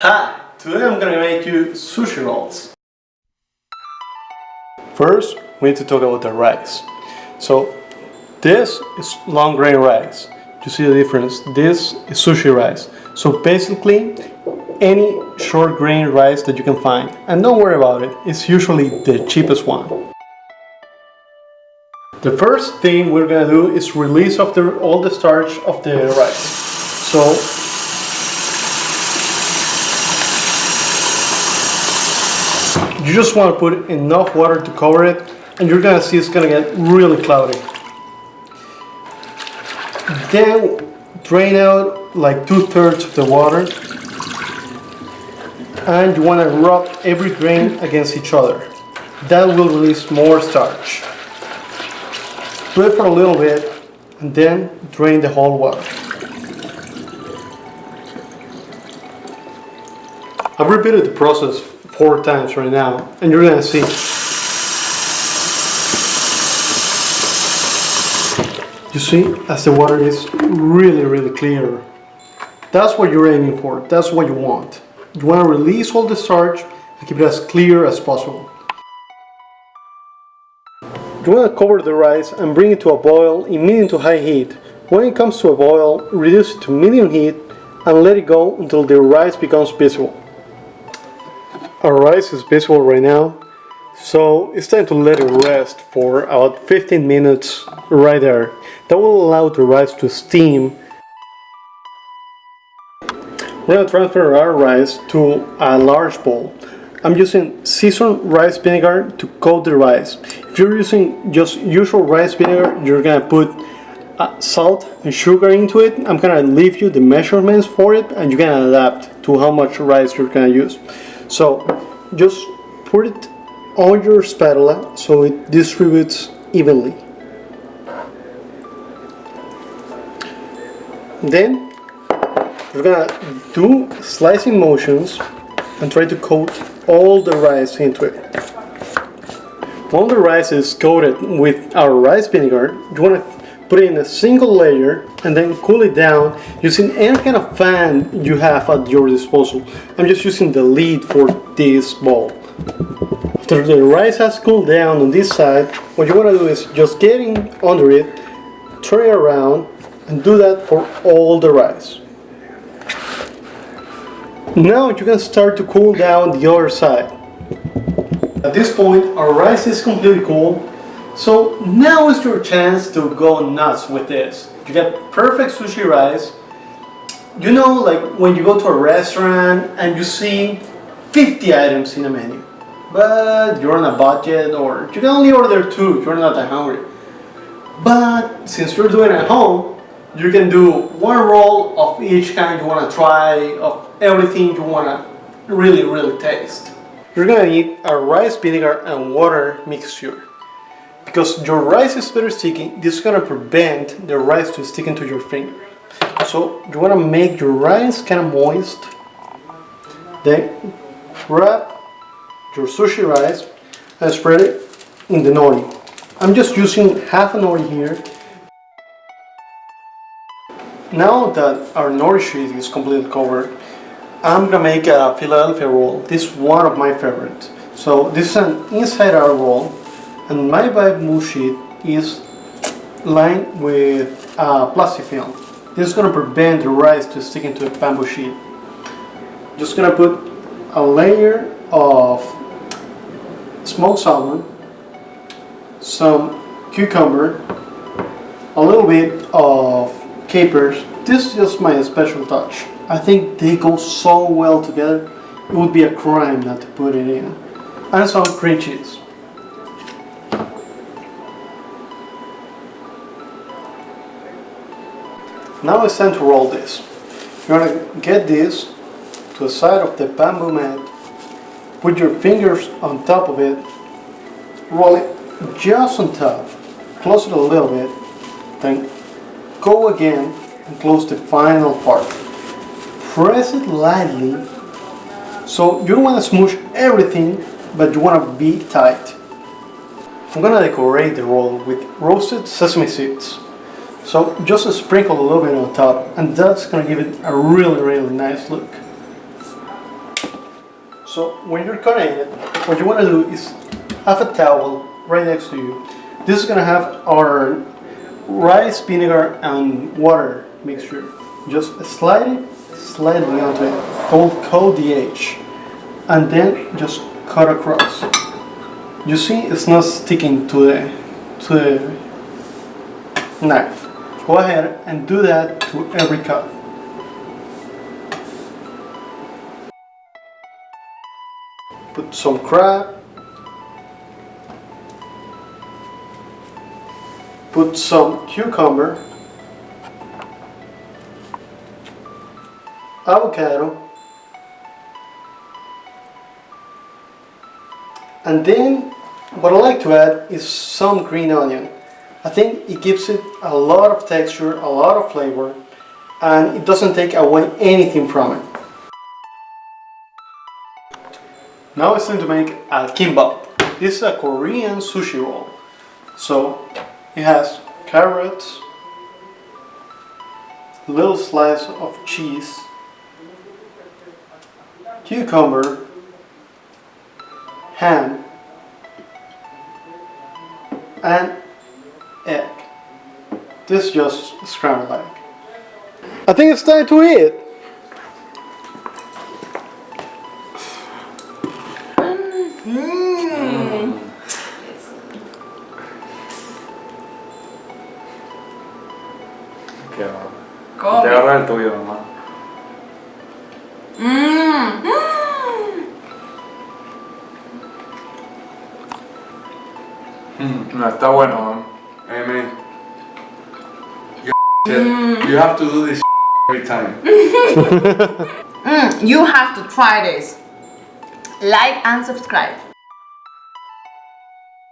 Hi! Today I'm gonna make you sushi rolls. First, we need to talk about the rice. So, this is long grain rice. You see the difference? This is sushi rice. So basically, any short grain rice that you can find. And don't worry about it, it's usually the cheapest one. The first thing we're gonna do is release all the starch of the rice. So, you just want to put enough water to cover it, and you're gonna see it's gonna get really cloudy. Then drain out like 2/3 of the water, and you want to rub every grain against each other. That will release more starch. Do it for a little bit, and then drain the whole water. I've repeated the process 4 times right now, and you're gonna see. You see, as the water is really clear. That's what you're aiming for. That's what you want. You want to release all the starch and keep it as clear as possible. You want to cover the rice and bring it to a boil in medium to high heat. When it comes to a boil, reduce it to medium heat and let it go until the rice becomes visible. Our rice is visible right now, so it's time to let it rest for about 15 minutes right there. That will allow the rice to steam. We're going to transfer our rice to a large bowl. I'm using seasoned rice vinegar to coat the rice. If you're using just usual rice vinegar, you're going to put salt and sugar into it. I'm going to leave you the measurements for it, and you can adapt to how much rice you're going to use. So just put it on your spatula so it distributes evenly. Then you're gonna do slicing motions and try to coat all the rice into it. When the rice is coated with our rice vinegar, you want to put it in a single layer and then cool it down using any kind of fan you have at your disposal. I'm just using the lid for this bowl. After the rice has cooled down on this side, what you want to do is just get in under it, turn it around, and do that for all the rice. Now you can start to cool down the other side. At this point, our rice is completely cool. So now is your chance to go nuts with this. You get perfect sushi rice. You know, like when you go to a restaurant and you see 50 items in a menu, but you're on a budget, or you can only order 2, you're not that hungry. But since you're doing it at home, you can do 1 roll of each kind you want to try, of everything you want to really taste. You're going to need a rice vinegar and water mixture. Because your rice is very sticky, this is going to prevent the rice to stick into your finger. So you want to make your rice kind of moist. Then grab your sushi rice and spread it in the nori. I'm just using half a nori here. Now that our nori sheet is completely covered, I'm going to make a Philadelphia roll. This is one of my favorites. So this is an inside out roll. And my bamboo sheet is lined with plastic film. This is going to prevent the rice to stick into the bamboo sheet. Just going to put a layer of smoked salmon, some cucumber, a little bit of capers. This is just my special touch. I think they go so well together, it would be a crime not to put it in. And some cream cheese. Now it's time to roll this. You're going to get this to the side of the bamboo mat, put your fingers on top of it, roll it just on top, close it a little bit, then go again and close the final part. Press it lightly, so you don't want to smoosh everything, but you want to be tight. I'm going to decorate the roll with roasted sesame seeds. So just sprinkle a little bit on top, and that's going to give it a really nice look. So when you're cutting it, what you want to do is have a towel right next to you. This is going to have our rice, vinegar, and water mixture. Just slide it slightly onto it. Don't coat the edge. And then just cut across. You see, it's not sticking to the knife. Go ahead and do that to every cut. Put some crab. Put some cucumber. Avocado. And then what I like to add is some green onion. I think it gives it a lot of texture, a lot of flavor, and it doesn't take away anything from it. Now it's time to make a kimbap. This is a Korean sushi roll. So it has carrots, little slice of cheese, cucumber, ham, and egg. This is just scrambled egg. I think it's time to eat. Qué va. Come. Te agarra el tuyo, mamá. No, está bueno. Amy. You have to do this every time. You have to try this. Like and subscribe.